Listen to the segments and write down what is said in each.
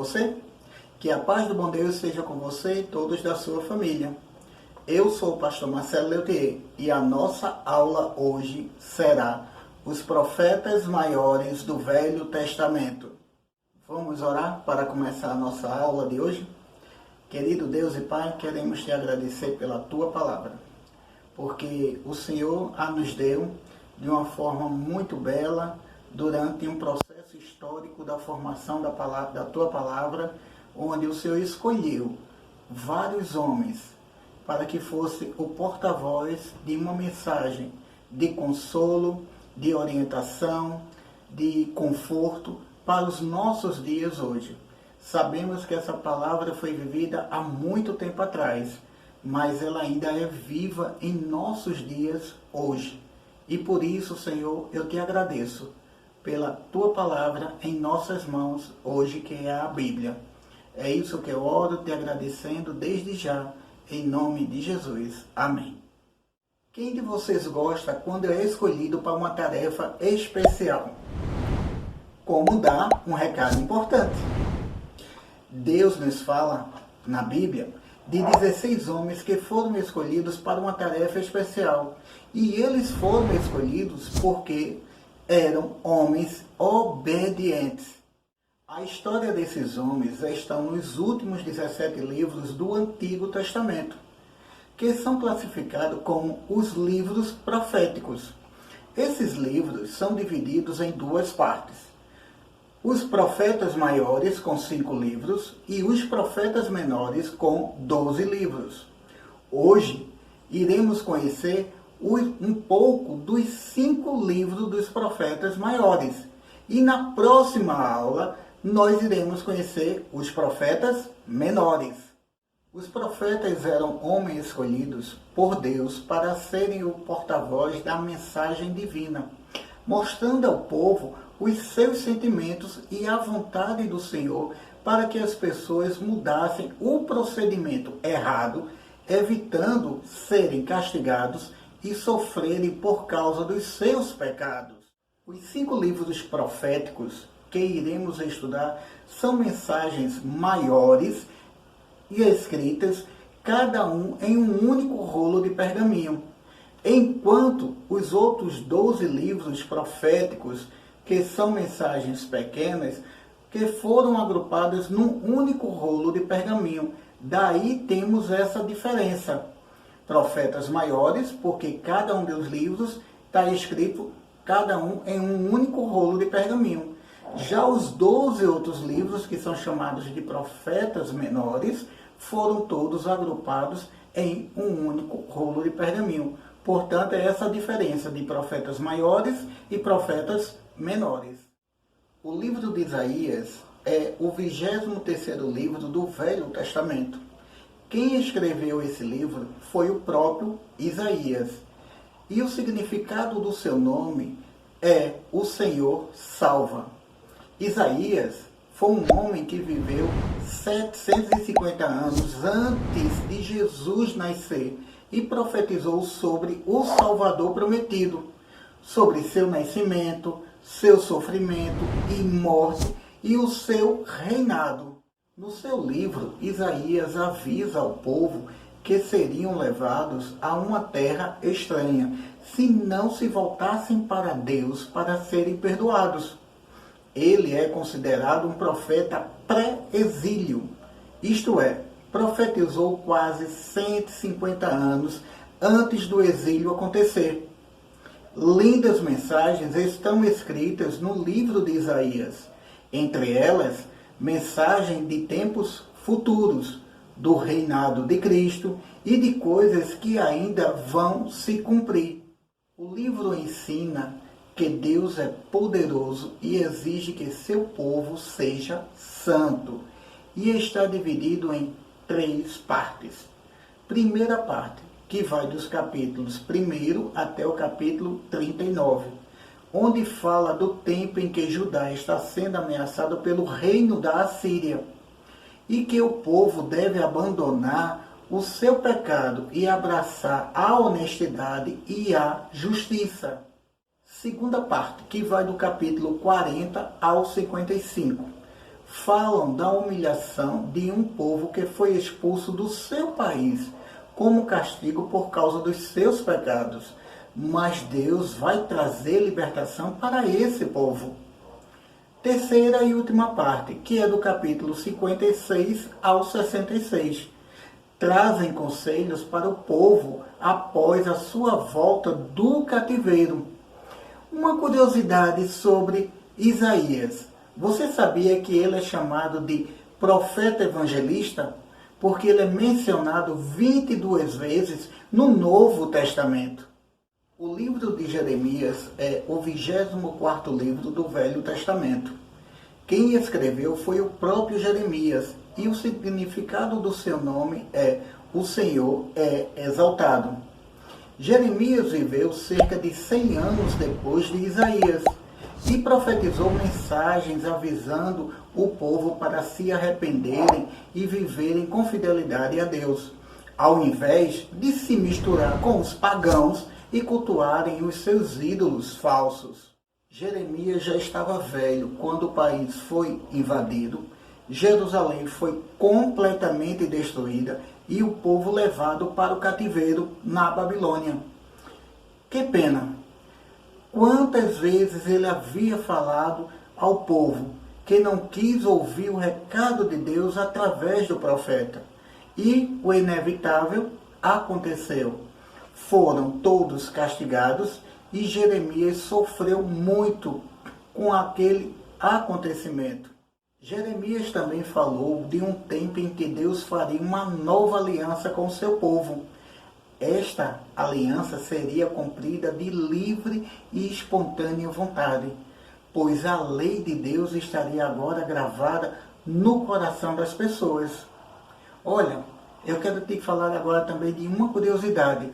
você? Que a paz do bom Deus esteja com você e todos da sua família. Eu sou o pastor Marcelo Leutier e a nossa aula hoje será os profetas maiores do Velho Testamento. Vamos orar para começar a nossa aula de hoje? Querido Deus e Pai, queremos te agradecer pela tua palavra, porque o Senhor a nos deu de uma forma muito bela durante um processo histórico da formação da tua palavra, onde o Senhor escolheu vários homens para que fosse o porta-voz de uma mensagem de consolo, de orientação, de conforto para os nossos dias hoje. Sabemos que essa palavra foi vivida há muito tempo atrás, mas ela ainda é viva em nossos dias hoje. E por isso, Senhor, eu te agradeço pela tua palavra em nossas mãos hoje, que é a Bíblia. É isso que eu oro, te agradecendo desde já, em nome de Jesus. Amém. Quem de vocês gosta quando é escolhido para uma tarefa especial? Como dar um recado importante? Deus nos fala na Bíblia de 16 homens que foram escolhidos para uma tarefa especial. E eles foram escolhidos porque eram homens obedientes. A história desses homens está nos últimos 17 livros do Antigo Testamento, que são classificados como os livros proféticos. Esses livros são divididos em duas partes. Os profetas maiores, com 5 livros, e os profetas menores, com 12 livros. Hoje, iremos conhecer um pouco dos 5 livros dos profetas maiores. E na próxima aula, nós iremos conhecer os profetas menores. Os profetas eram homens escolhidos por Deus para serem o porta-voz da mensagem divina, mostrando ao povo os seus sentimentos e a vontade do Senhor para que as pessoas mudassem o procedimento errado, evitando serem castigados e sofrerem por causa dos seus pecados. Os 5 livros proféticos que iremos estudar são mensagens maiores e escritas, cada um em um único rolo de pergaminho, enquanto os outros 12 livros proféticos, que são mensagens pequenas, que foram agrupadas num único rolo de pergaminho. Daí temos essa diferença. Profetas maiores, porque cada um dos livros está escrito, cada um em um único rolo de pergaminho. Já os 12 outros livros, que são chamados de profetas menores, foram todos agrupados em um único rolo de pergaminho. Portanto, é essa a diferença de profetas maiores e profetas menores. O livro de Isaías é o 23º livro do Velho Testamento. Quem escreveu esse livro foi o próprio Isaías. E o significado do seu nome é o Senhor salva. Isaías foi um homem que viveu 750 anos antes de Jesus nascer e profetizou sobre o Salvador prometido, sobre seu nascimento, seu sofrimento e morte e o seu reinado. No seu livro, Isaías avisa ao povo que seriam levados a uma terra estranha, se não se voltassem para Deus para serem perdoados. Ele é considerado um profeta pré-exílio, isto é, profetizou quase 150 anos antes do exílio acontecer. Lindas mensagens estão escritas no livro de Isaías, entre elas, mensagem de tempos futuros, do reinado de Cristo e de coisas que ainda vão se cumprir. O livro ensina que Deus é poderoso e exige que seu povo seja santo, e está dividido em 3 partes. Primeira parte, que vai dos capítulos 1 até o capítulo 39, onde fala do tempo em que Judá está sendo ameaçado pelo reino da Assíria, e que o povo deve abandonar o seu pecado e abraçar a honestidade e a justiça. Segunda parte, que vai do capítulo 40 ao 55, falam da humilhação de um povo que foi expulso do seu país como castigo por causa dos seus pecados. Mas Deus vai trazer libertação para esse povo. Terceira e última parte, que é do capítulo 56 ao 66. Trazem conselhos para o povo após a sua volta do cativeiro. Uma curiosidade sobre Isaías. Você sabia que ele é chamado de profeta evangelista? Porque ele é mencionado 22 vezes no Novo Testamento. O livro de Jeremias é o 24º livro do Velho Testamento. Quem escreveu foi o próprio Jeremias, e o significado do seu nome é "O Senhor é exaltado". Jeremias viveu cerca de 100 anos depois de Isaías e profetizou mensagens avisando o povo para se arrependerem e viverem com fidelidade a Deus, ao invés de se misturar com os pagãos e cultuarem os seus ídolos falsos. Jeremias já estava velho quando o país foi invadido, Jerusalém foi completamente destruída e o povo levado para o cativeiro na Babilônia. Que pena! Quantas vezes ele havia falado ao povo que não quis ouvir o recado de Deus através do profeta. E o inevitável aconteceu. Foram todos castigados e Jeremias sofreu muito com aquele acontecimento. Jeremias também falou de um tempo em que Deus faria uma nova aliança com o seu povo. Esta aliança seria cumprida de livre e espontânea vontade, pois a lei de Deus estaria agora gravada no coração das pessoas. Olha, eu quero te falar agora também de uma curiosidade.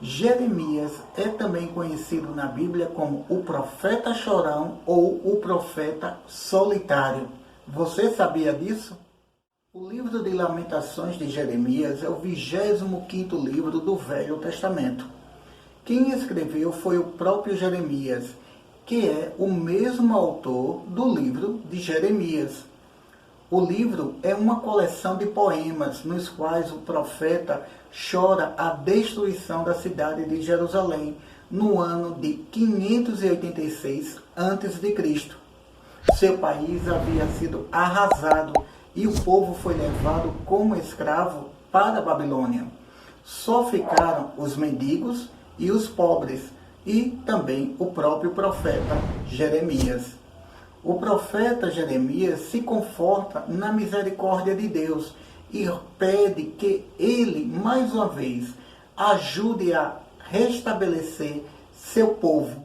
Jeremias é também conhecido na Bíblia como o profeta chorão ou o profeta solitário. Você sabia disso? O livro de Lamentações de Jeremias é o 25º livro do Velho Testamento. Quem escreveu foi o próprio Jeremias, que é o mesmo autor do livro de Jeremias. O livro é uma coleção de poemas nos quais o profeta chora a destruição da cidade de Jerusalém no ano de 586 a.C. Seu país havia sido arrasado e o povo foi levado como escravo para a Babilônia. Só ficaram os mendigos e os pobres, e também o próprio profeta Jeremias. O profeta Jeremias se conforta na misericórdia de Deus e pede que ele, mais uma vez, ajude a restabelecer seu povo.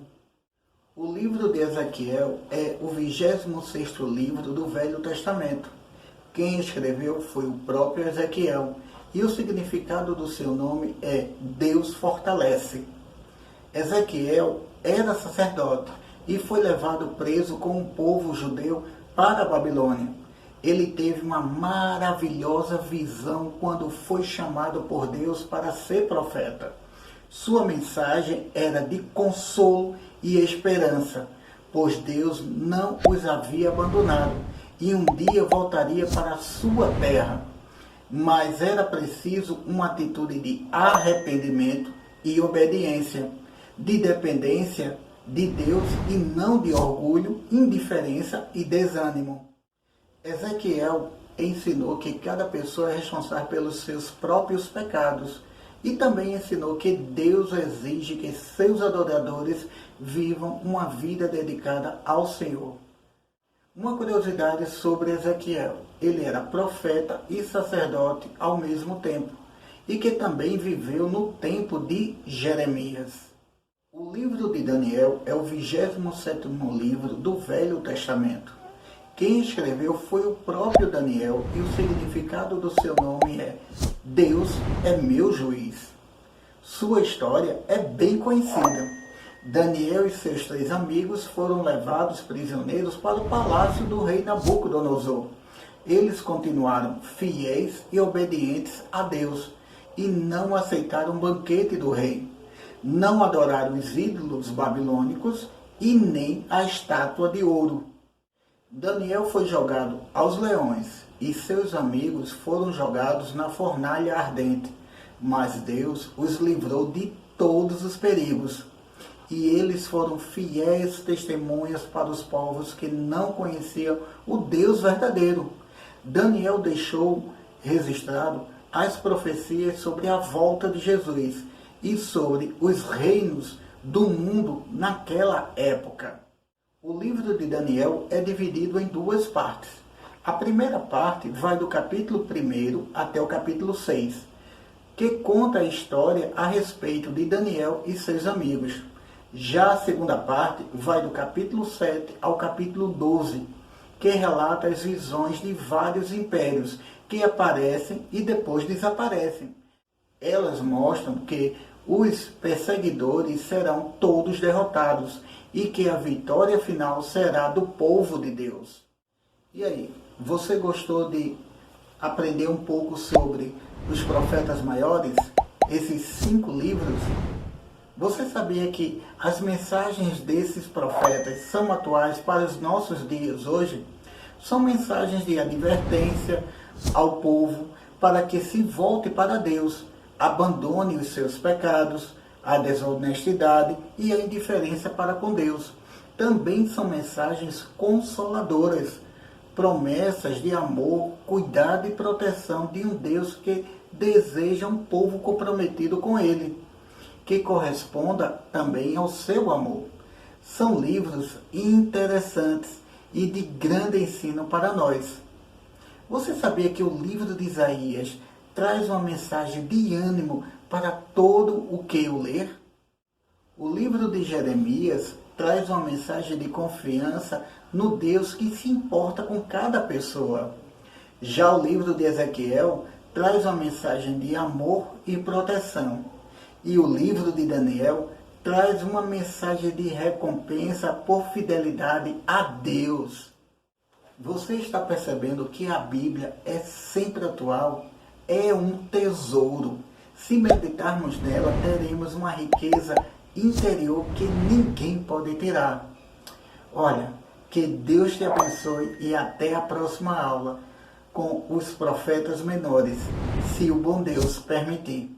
O livro de Ezequiel é o 26º livro do Velho Testamento. Quem escreveu foi o próprio Ezequiel, e o significado do seu nome é Deus fortalece. Ezequiel era sacerdote e foi levado preso com o povo judeu para a Babilônia. Ele teve uma maravilhosa visão quando foi chamado por Deus para ser profeta. Sua mensagem era de consolo e esperança, pois Deus não os havia abandonado e um dia voltaria para a sua terra. Mas era preciso uma atitude de arrependimento e obediência, de dependência de Deus e não de orgulho, indiferença e desânimo. Ezequiel ensinou que cada pessoa é responsável pelos seus próprios pecados e também ensinou que Deus exige que seus adoradores vivam uma vida dedicada ao Senhor. Uma curiosidade sobre Ezequiel: ele era profeta e sacerdote ao mesmo tempo, e que também viveu no tempo de Jeremias. O livro de Daniel é o 27º livro do Velho Testamento. Quem escreveu foi o próprio Daniel e o significado do seu nome é Deus é meu juiz. Sua história é bem conhecida. Daniel e seus 3 amigos foram levados prisioneiros para o palácio do rei Nabucodonosor. Eles continuaram fiéis e obedientes a Deus e não aceitaram o banquete do rei. Não adoraram os ídolos babilônicos e nem a estátua de ouro. Daniel foi jogado aos leões e seus amigos foram jogados na fornalha ardente, mas Deus os livrou de todos os perigos. E eles foram fiéis testemunhas para os povos que não conheciam o Deus verdadeiro. Daniel deixou registrado as profecias sobre a volta de Jesus e sobre os reinos do mundo naquela época. O livro de Daniel é dividido em duas partes. A primeira parte vai do capítulo 1 até o capítulo 6, que conta a história a respeito de Daniel e seus amigos. Já a segunda parte vai do capítulo 7 ao capítulo 12, que relata as visões de vários impérios que aparecem e depois desaparecem. Elas mostram que os perseguidores serão todos derrotados e que a vitória final será do povo de Deus. E aí, você gostou de aprender um pouco sobre os profetas maiores? Esses 5 livros? Você sabia que as mensagens desses profetas são atuais para os nossos dias hoje? São mensagens de advertência ao povo para que se volte para Deus, abandone os seus pecados, a desonestidade e a indiferença para com Deus. Também são mensagens consoladoras, promessas de amor, cuidado e proteção de um Deus que deseja um povo comprometido com Ele, que corresponda também ao seu amor. São livros interessantes e de grande ensino para nós. Você sabia que o livro de Isaías traz uma mensagem de ânimo para todo o que o ler? O livro de Jeremias traz uma mensagem de confiança no Deus que se importa com cada pessoa. Já o livro de Ezequiel traz uma mensagem de amor e proteção. E o livro de Daniel traz uma mensagem de recompensa por fidelidade a Deus. Você está percebendo que a Bíblia é sempre atual? É um tesouro. Se meditarmos nela, teremos uma riqueza interior que ninguém pode tirar. Olha, que Deus te abençoe e até a próxima aula com os profetas menores, se o bom Deus permitir.